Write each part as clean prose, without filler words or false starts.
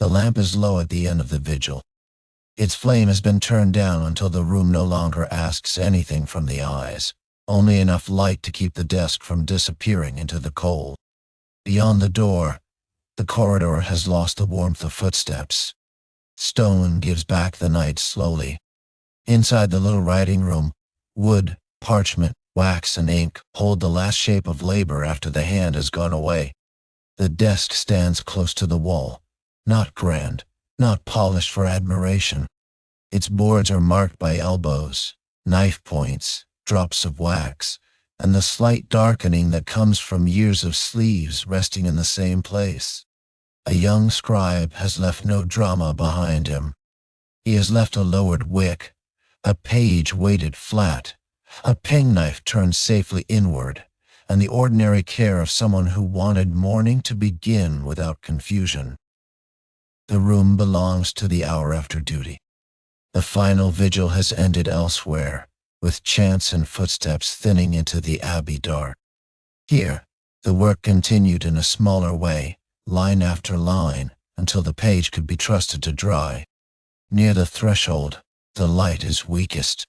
The lamp is low at the end of the vigil. Its flame has been turned down until the room no longer asks anything from the eyes, only enough light to keep the desk from disappearing into the cold. Beyond the door, the corridor has lost the warmth of footsteps. Stone gives back the night slowly. Inside the little writing room, wood, parchment, wax, and ink hold the last shape of labor after the hand has gone away. The desk stands close to the wall, not grand, not polished for admiration. Its boards are marked by elbows, knife points, drops of wax, and the slight darkening that comes from years of sleeves resting in the same place. A young scribe has left no drama behind him. He has left a lowered wick, a page weighted flat, a penknife turned safely inward, and the ordinary care of someone who wanted morning to begin without confusion. The room belongs to the hour after duty. The final vigil has ended elsewhere, with chants and footsteps thinning into the abbey dark. Here, the work continued in a smaller way, line after line, until the page could be trusted to dry. Near the threshold, the light is weakest.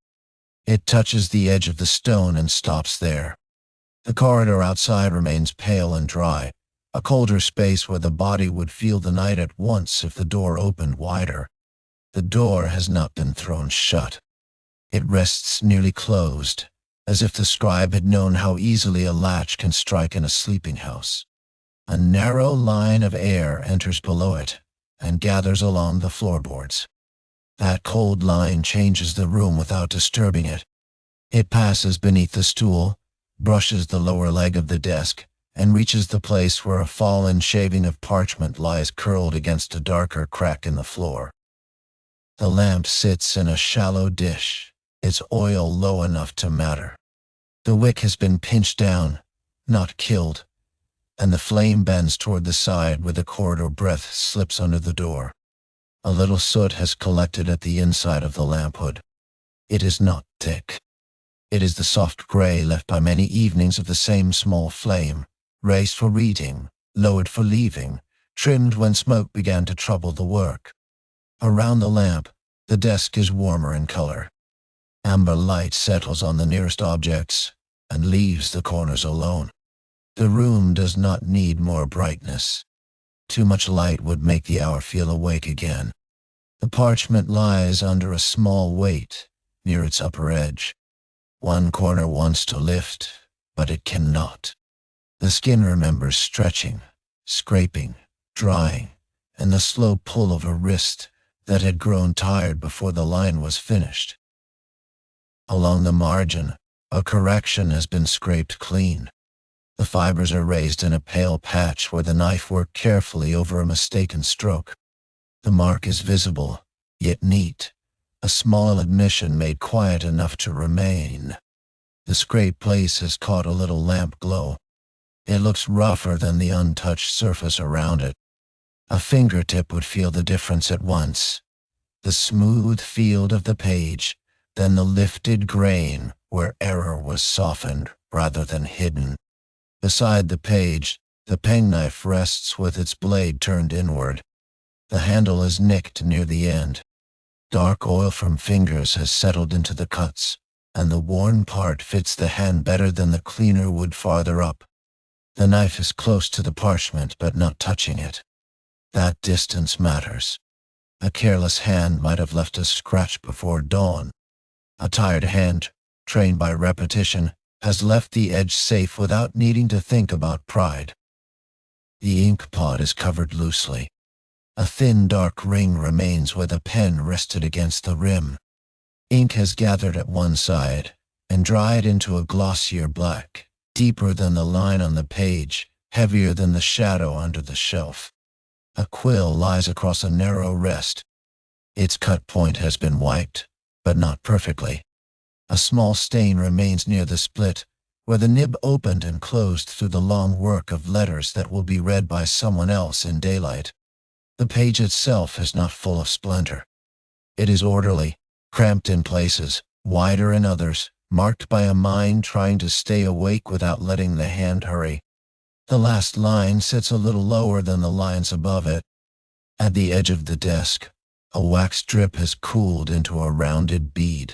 It touches the edge of the stone and stops there. The corridor outside remains pale and dry, a colder space where the body would feel the night at once if the door opened wider. The door has not been thrown shut. It rests nearly closed, as if the scribe had known how easily a latch can strike in a sleeping house. A narrow line of air enters below it and gathers along the floorboards. That cold line changes the room without disturbing it. It passes beneath the stool, brushes the lower leg of the desk, and reaches the place where a fallen shaving of parchment lies curled against a darker crack in the floor. The lamp sits in a shallow dish, its oil low enough to matter. The wick has been pinched down, not killed, and the flame bends toward the side where the corridor breath slips under the door. A little soot has collected at the inside of the lamp hood. It is not thick. It is the soft gray left by many evenings of the same small flame, raised for reading, lowered for leaving, trimmed when smoke began to trouble the work. Around the lamp, the desk is warmer in color. Amber light settles on the nearest objects and leaves the corners alone. The room does not need more brightness. Too much light would make the hour feel awake again. The parchment lies under a small weight near its upper edge. One corner wants to lift, but it cannot. The skin remembers stretching, scraping, drying, and the slow pull of a wrist that had grown tired before the line was finished. Along the margin, a correction has been scraped clean. The fibers are raised in a pale patch where the knife worked carefully over a mistaken stroke. The mark is visible, yet neat, a small admission made quiet enough to remain. The scraped place has caught a little lamp glow. It looks rougher than the untouched surface around it. A fingertip would feel the difference at once. The smooth field of the page, then the lifted grain where error was softened rather than hidden. Beside the page, the penknife rests with its blade turned inward. The handle is nicked near the end. Dark oil from fingers has settled into the cuts, and the worn part fits the hand better than the cleaner wood farther up. The knife is close to the parchment but not touching it. That distance matters. A careless hand might have left a scratch before dawn. A tired hand, trained by repetition, has left the edge safe without needing to think about pride. The ink pot is covered loosely. A thin dark ring remains where the pen rested against the rim. Ink has gathered at one side and dried into a glossier black, deeper than the line on the page, heavier than the shadow under the shelf. A quill lies across a narrow rest. Its cut point has been wiped, but not perfectly. A small stain remains near the split, where the nib opened and closed through the long work of letters that will be read by someone else in daylight. The page itself is not full of splendor. It is orderly, cramped in places, wider in others, marked by a mind trying to stay awake without letting the hand hurry. The last line sits a little lower than the lines above it. At the edge of the desk, a wax drip has cooled into a rounded bead.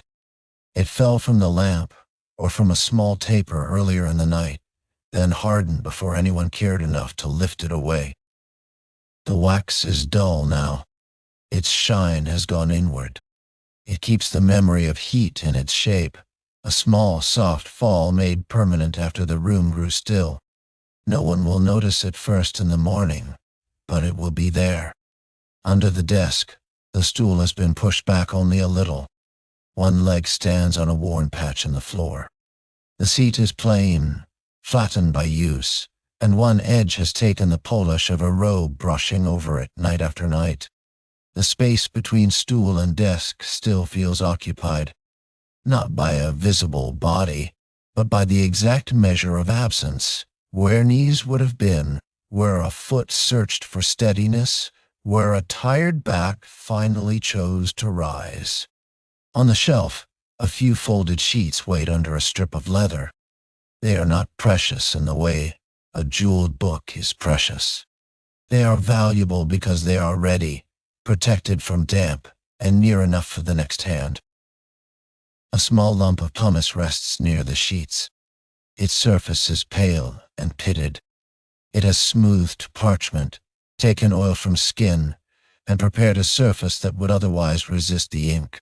It fell from the lamp, or from a small taper earlier in the night, then hardened before anyone cared enough to lift it away. The wax is dull now. Its shine has gone inward. It keeps the memory of heat in its shape, a small, soft fall made permanent after the room grew still. No one will notice it first in the morning, but it will be there. Under the desk, the stool has been pushed back only a little. One leg stands on a worn patch in the floor. The seat is plain, flattened by use, and one edge has taken the polish of a robe brushing over it night after night. The space between stool and desk still feels occupied, not by a visible body, but by the exact measure of absence, where knees would have been, where a foot searched for steadiness, where a tired back finally chose to rise. On the shelf, a few folded sheets wait under a strip of leather. They are not precious in the way a jeweled book is precious. They are valuable because they are ready, protected from damp, and near enough for the next hand. A small lump of pumice rests near the sheets. Its surface is pale and pitted. It has smoothed parchment, taken oil from skin, and prepared a surface that would otherwise resist the ink.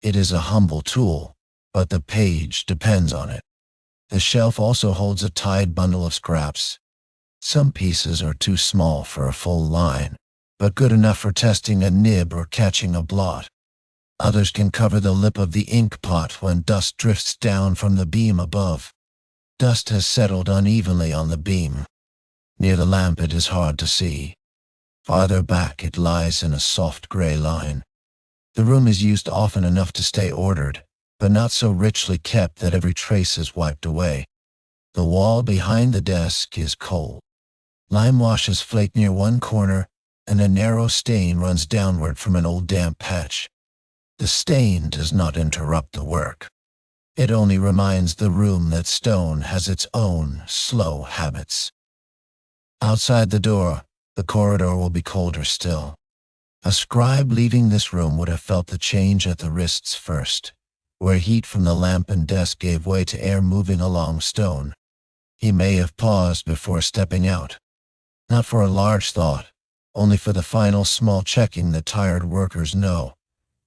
It is a humble tool, but the page depends on it. The shelf also holds a tied bundle of scraps. Some pieces are too small for a full line, but good enough for testing a nib or catching a blot. Others can cover the lip of the ink pot when dust drifts down from the beam above. Dust has settled unevenly on the beam. Near the lamp it is hard to see. Farther back it lies in a soft gray line. The room is used often enough to stay ordered, but not so richly kept that every trace is wiped away. The wall behind the desk is cold. Lime wash has flaked near one corner, and a narrow stain runs downward from an old damp patch. The stain does not interrupt the work. It only reminds the room that stone has its own slow habits. Outside the door, the corridor will be colder still. A scribe leaving this room would have felt the change at the wrists first, where heat from the lamp and desk gave way to air moving along stone. He may have paused before stepping out. Not for a large thought, only for the final small checking that tired workers know.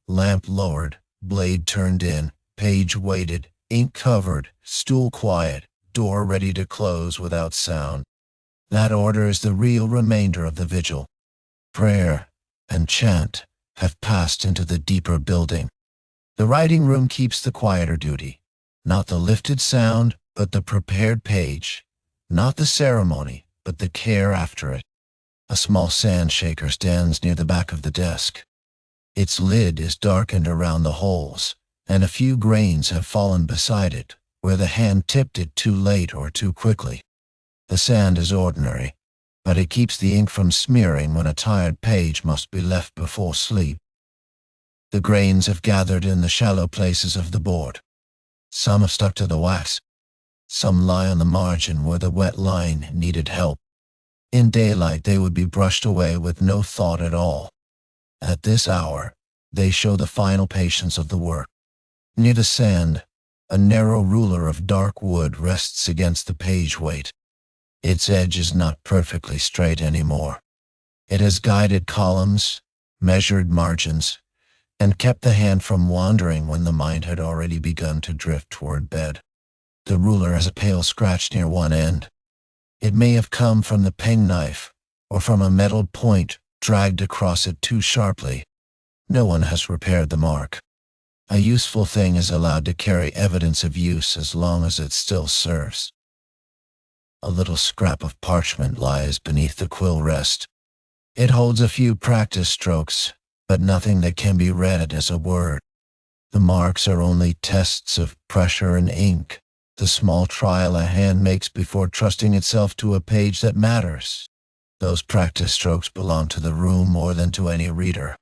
Lamp lowered, blade turned in, page weighted, ink covered, stool quiet, door ready to close without sound. That order is the real remainder of the vigil. Prayer and chant have passed into the deeper building. The writing room keeps the quieter duty. Not the lifted sound, but the prepared page. Not the ceremony, but the care after it. A small sand shaker stands near the back of the desk. Its lid is darkened around the holes, and a few grains have fallen beside it, where the hand tipped it too late or too quickly. The sand is ordinary, but it keeps the ink from smearing when a tired page must be left before sleep. The grains have gathered in the shallow places of the board. Some have stuck to the wax. Some lie on the margin where the wet line needed help. In daylight they would be brushed away with no thought at all. At this hour, they show the final patience of the work. Near the sand, a narrow ruler of dark wood rests against the page weight. Its edge is not perfectly straight anymore. It has guided columns, measured margins, and kept the hand from wandering when the mind had already begun to drift toward bed. The ruler has a pale scratch near one end. It may have come from the penknife, or from a metal point dragged across it too sharply. No one has repaired the mark. A useful thing is allowed to carry evidence of use as long as it still serves. A little scrap of parchment lies beneath the quill rest. It holds a few practice strokes, but nothing that can be read as a word. The marks are only tests of pressure and ink, the small trial a hand makes before trusting itself to a page that matters. Those practice strokes belong to the room more than to any reader.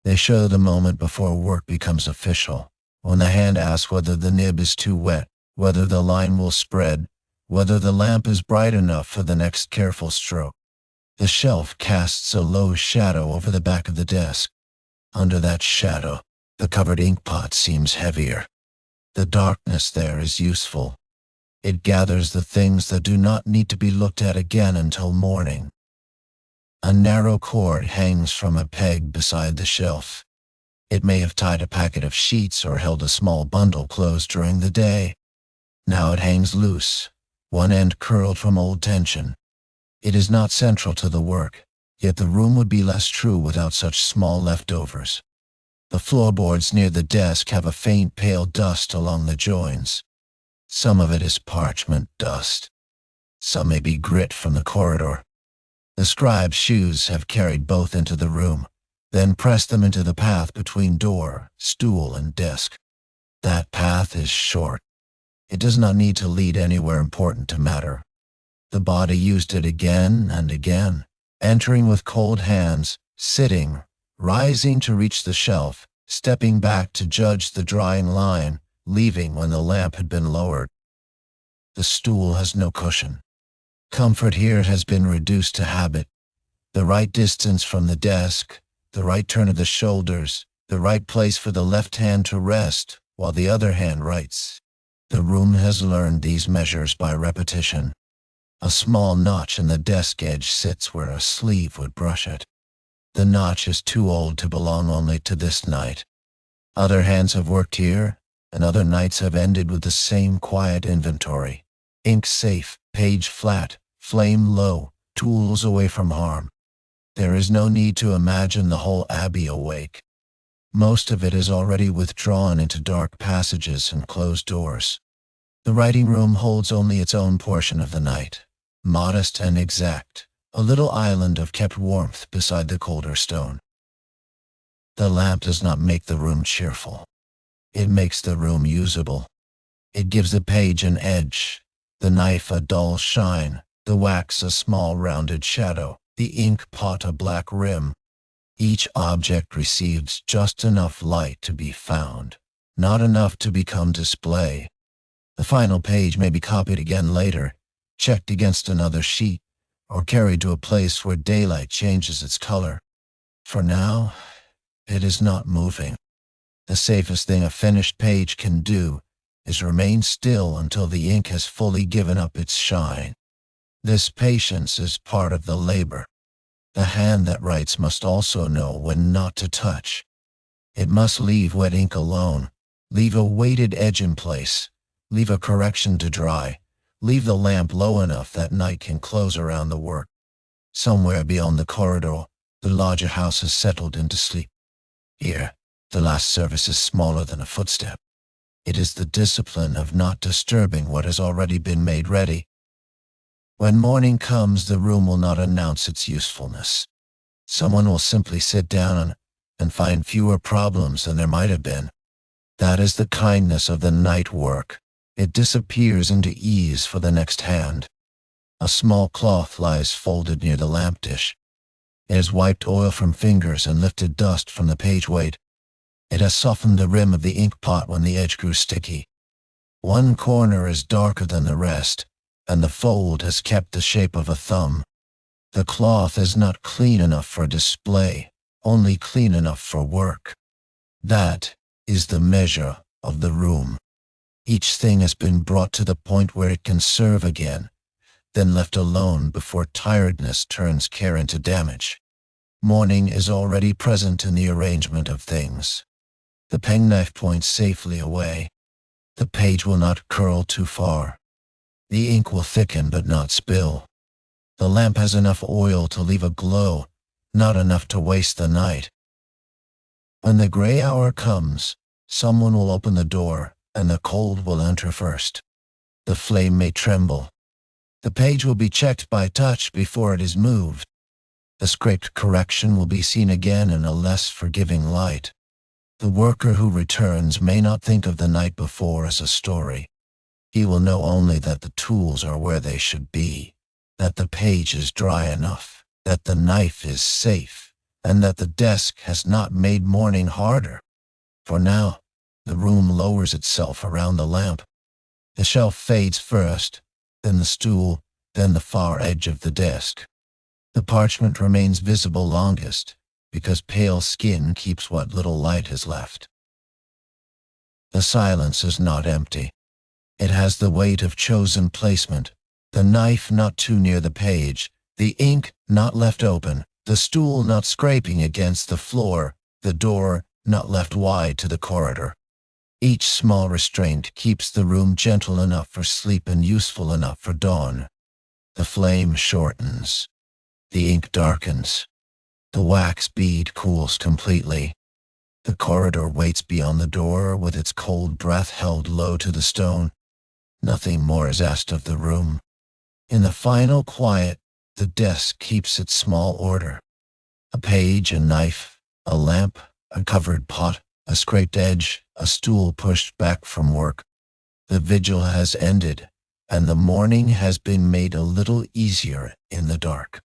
They show the moment before work becomes official, when the hand asks whether the nib is too wet, whether the line will spread, whether the lamp is bright enough for the next careful stroke. The shelf casts a low shadow over the back of the desk. Under that shadow, the covered ink pot seems heavier. The darkness there is useful. It gathers the things that do not need to be looked at again until morning. A narrow cord hangs from a peg beside the shelf. It may have tied a packet of sheets or held a small bundle closed during the day. Now it hangs loose, one end curled from old tension. It is not central to the work, yet the room would be less true without such small leftovers. The floorboards near the desk have a faint pale dust along the joins. Some of it is parchment dust. Some may be grit from the corridor. The scribe's shoes have carried both into the room, then pressed them into the path between door, stool, and desk. That path is short. It does not need to lead anywhere important to matter. The body used it again and again, entering with cold hands, sitting, rising to reach the shelf, stepping back to judge the drying line, leaving when the lamp had been lowered. The stool has no cushion. Comfort here has been reduced to habit. The right distance from the desk, the right turn of the shoulders, the right place for the left hand to rest while the other hand writes. The room has learned these measures by repetition. A small notch in the desk edge sits where a sleeve would brush it. The notch is too old to belong only to this night. Other hands have worked here, and other nights have ended with the same quiet inventory. Ink safe, page flat, flame low, tools away from harm. There is no need to imagine the whole abbey awake. Most of it is already withdrawn into dark passages and closed doors. The writing room holds only its own portion of the night, modest and exact, a little island of kept warmth beside the colder stone. The lamp does not make the room cheerful. It makes the room usable. It gives the page an edge, the knife a dull shine, the wax a small rounded shadow, the ink pot a black rim. Each object receives just enough light to be found, not enough to become display. The final page may be copied again later, checked against another sheet, or carried to a place where daylight changes its color. For now, it is not moving. The safest thing a finished page can do is remain still until the ink has fully given up its shine. This patience is part of the labor. The hand that writes must also know when not to touch. It must leave wet ink alone, leave a weighted edge in place, leave a correction to dry, leave the lamp low enough that night can close around the work. Somewhere beyond the corridor, the larger house has settled into sleep. Here, the last service is smaller than a footstep. It is the discipline of not disturbing what has already been made ready. When morning comes, the room will not announce its usefulness. Someone will simply sit down and find fewer problems than there might have been. That is the kindness of the night work. It disappears into ease for the next hand. A small cloth lies folded near the lamp dish. It has wiped oil from fingers and lifted dust from the page weight. It has softened the rim of the ink pot when the edge grew sticky. One corner is darker than the rest, and the fold has kept the shape of a thumb. The cloth is not clean enough for display, only clean enough for work. That is the measure of the room. Each thing has been brought to the point where it can serve again, then left alone before tiredness turns care into damage. Morning is already present in the arrangement of things. The penknife points safely away. The page will not curl too far. The ink will thicken but not spill. The lamp has enough oil to leave a glow, not enough to waste the night. When the gray hour comes, someone will open the door, and the cold will enter first. The flame may tremble. The page will be checked by touch before it is moved. The scraped correction will be seen again in a less forgiving light. The worker who returns may not think of the night before as a story. He will know only that the tools are where they should be, that the page is dry enough, that the knife is safe, and that the desk has not made morning harder. For now, the room lowers itself around the lamp. The shelf fades first, then the stool, then the far edge of the desk. The parchment remains visible longest, because pale skin keeps what little light is left. The silence is not empty. It has the weight of chosen placement, the knife not too near the page, the ink not left open, the stool not scraping against the floor, the door not left wide to the corridor. Each small restraint keeps the room gentle enough for sleep and useful enough for dawn. The flame shortens. The ink darkens. The wax bead cools completely. The corridor waits beyond the door with its cold breath held low to the stone. Nothing more is asked of the room. In the final quiet, the desk keeps its small order. A page, a knife, a lamp, a covered pot, a scraped edge, a stool pushed back from work. The vigil has ended, and the morning has been made a little easier in the dark.